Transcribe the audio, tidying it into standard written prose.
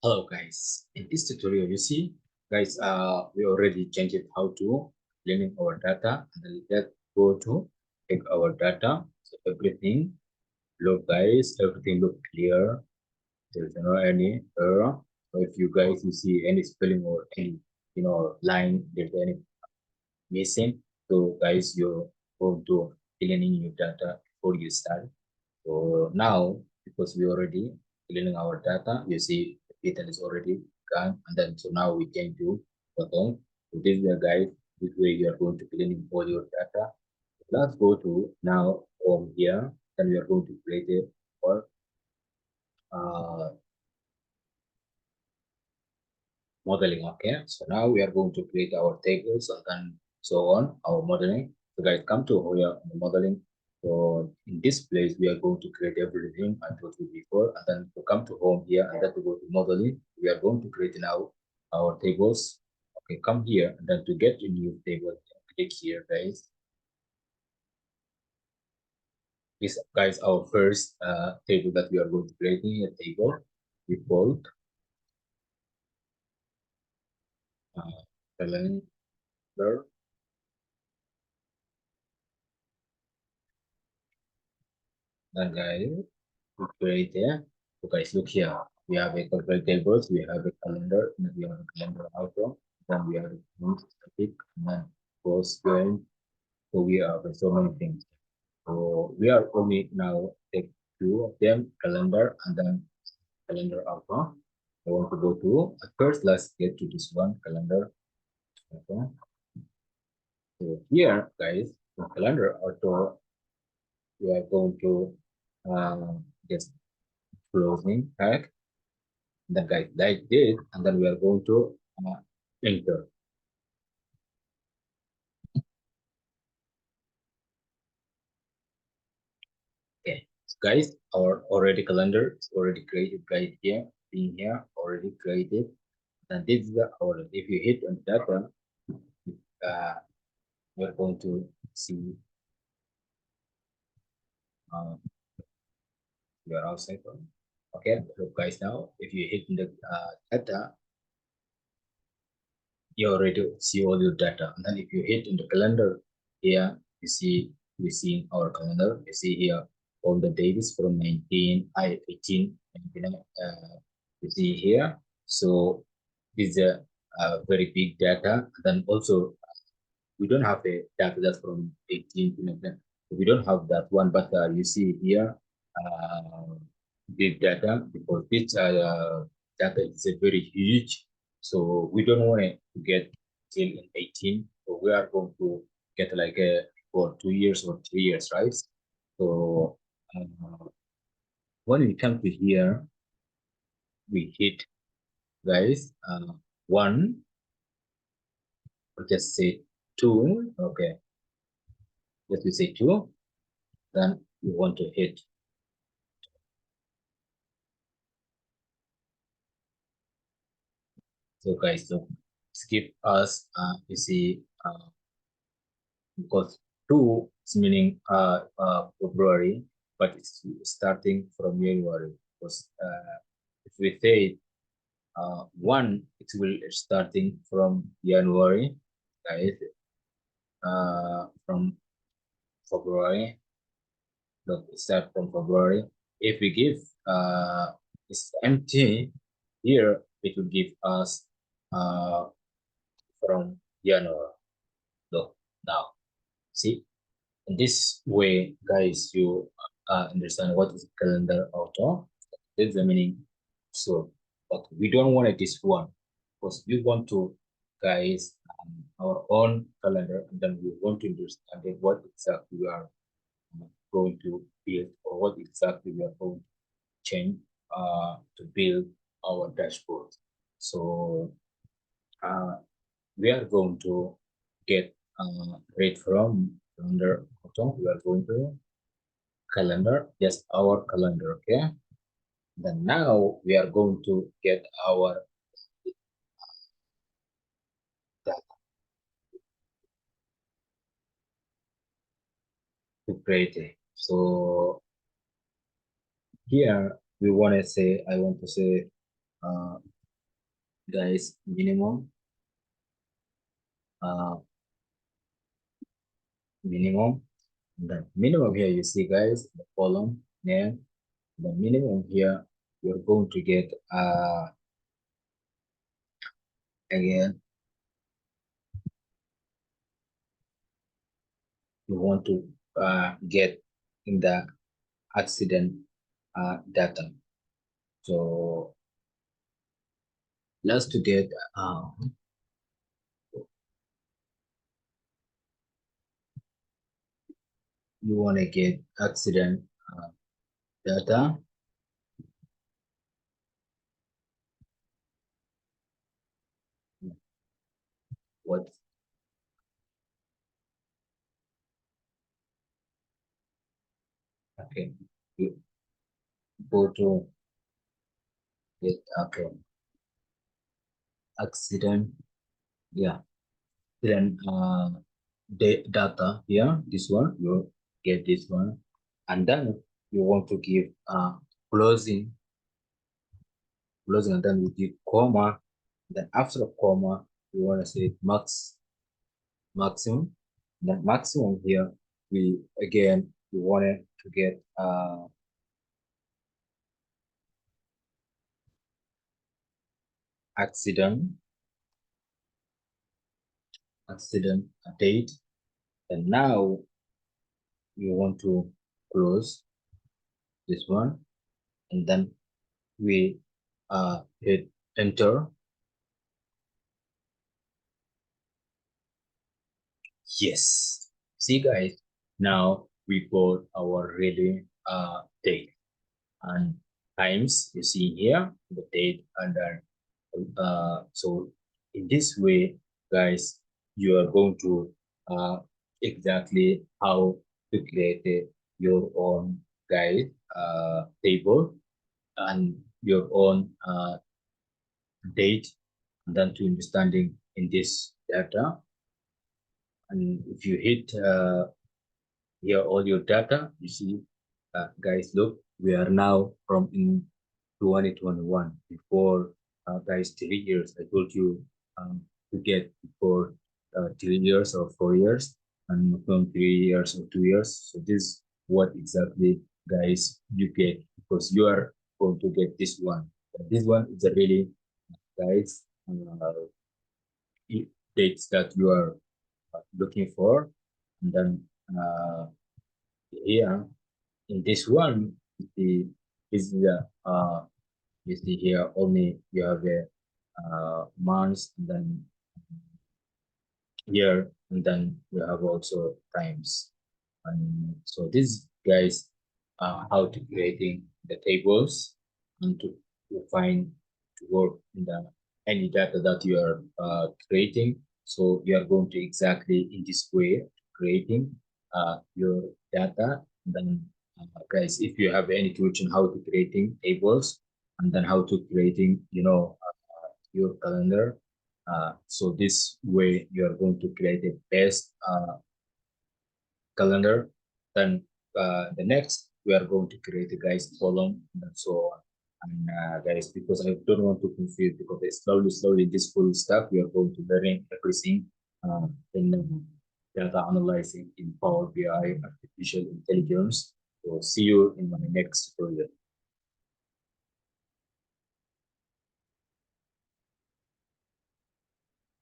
Hello guys, in this tutorial you see guys we already changed it how to cleaning our data, and then let's go to take our data. So everything look guys, everything look clear. There's no any error. So if you guys you see any spelling or any line, there's any missing, so guys you go to cleaning your data before you start. So now, because we already cleaning our data, you see the data is already gone, and then so now we can do button. So this is the guide. This way you are going to cleaning all your data. Let's go to now home here. Then we are going to create it for uh, modeling. Okay, so now we are going to create our tables and then so on our modeling. So guys, come to here on the modeling. So in this place we are going to create everything I told you before, and then to come to home here and then to go to modeling, we are going to create now our tables. Okay, come here and then to get a new table, click here guys. This guys our first table that we are going to create in a table default calendar. Then guys, we create there. So guys, look here. We have a calculate tables, we have a calendar, and we have a calendar outro. Then we have a month, topic, and then post going. So we have so many things. So we are only now take two of them, calendar and then calendar outro. I want to go to at first. Let's get to this one calendar. Okay. So here, guys, the calendar auto, we are going to just closing tag. Then guys, like this, and then we are going to enter. Okay, so guys, our already calendar is already created right here, being here already created. And this is our, if you hit on that one, uh, we're going to see uh, your outside one. Okay, so guys, now if you hit the data, you already see all your data. And then if you hit in the calendar here, you see we see our calendar. You see here all the dates from 18, you see here. So this is a very big data. Then also we don't have a data that's from 18 to 19. We don't have that one, but you see here big data, because this data is a very huge. So we don't want to get till in 18. So we are going to get like a for 2 years or 3 years, right? So when we come to here, we hit guys one, or just say two. Okay, let me say two. Then we want to hit. So guys, so skip us. You see, because two is meaning February, but it's starting from January. Because if we say one, it will starting from January, guys. From February, look, start from February. If we give it's empty here, it will give us from January. Look now, see. In this way, guys, you understand what is calendar auto. That's the meaning. So, but we don't want it this one, because we want to, guys, our own calendar, and then we want to understand what exactly we are going to build, or what exactly we are going to change to build our dashboard. So uh, we are going to get read from calendar auto. We are going to calendar, just our calendar. Okay, then now we are going to get our data to create it. So here we want to say, I want to say uh, guys, minimum, uh, minimum. The minimum here you see, guys, the column name. The minimum here you're going to get again. You want to get in the accident data. So let's to get you want to get accident data. What? Okay, you go to get, okay, accident, yeah, then data here, this one, you get this one, and then you want to give closing, and then you give comma, then after the comma you want to say maximum, then maximum here we again we wanted to get accident date, and now you want to close this one, and then we hit enter. Yes, see guys, now we got our really date and times. You see here the date, and then so in this way, guys, you are going to exactly how to create your own guide table and your own date, and then to understanding in this data. And if you hit here all your data, you see, guys, look, we are now from in 2021. Before, guys, 3 years, I told you to get before 3 years or 4 years, and from 3 years or 2 years. So this what exactly, guys, you get, because you are going to get this one. This one is a really, guys, dates that you are looking for, and then here in this one, the is the you see here only you have a months, and then year, and then you have also times. And so these guys how to creating the tables and to find to work in the any data that you are creating. So you are going to exactly in this way creating your data. And then guys, if you have any question how to creating tables, and then how to creating your calendar, so this way you are going to create a best calendar. Then the next we are going to create a guys column and so on. And guys, because I don't want to confuse, because slowly this full stuff we are going to learning everything in data analyzing in Power BI, artificial intelligence. So see you in my next tutorial.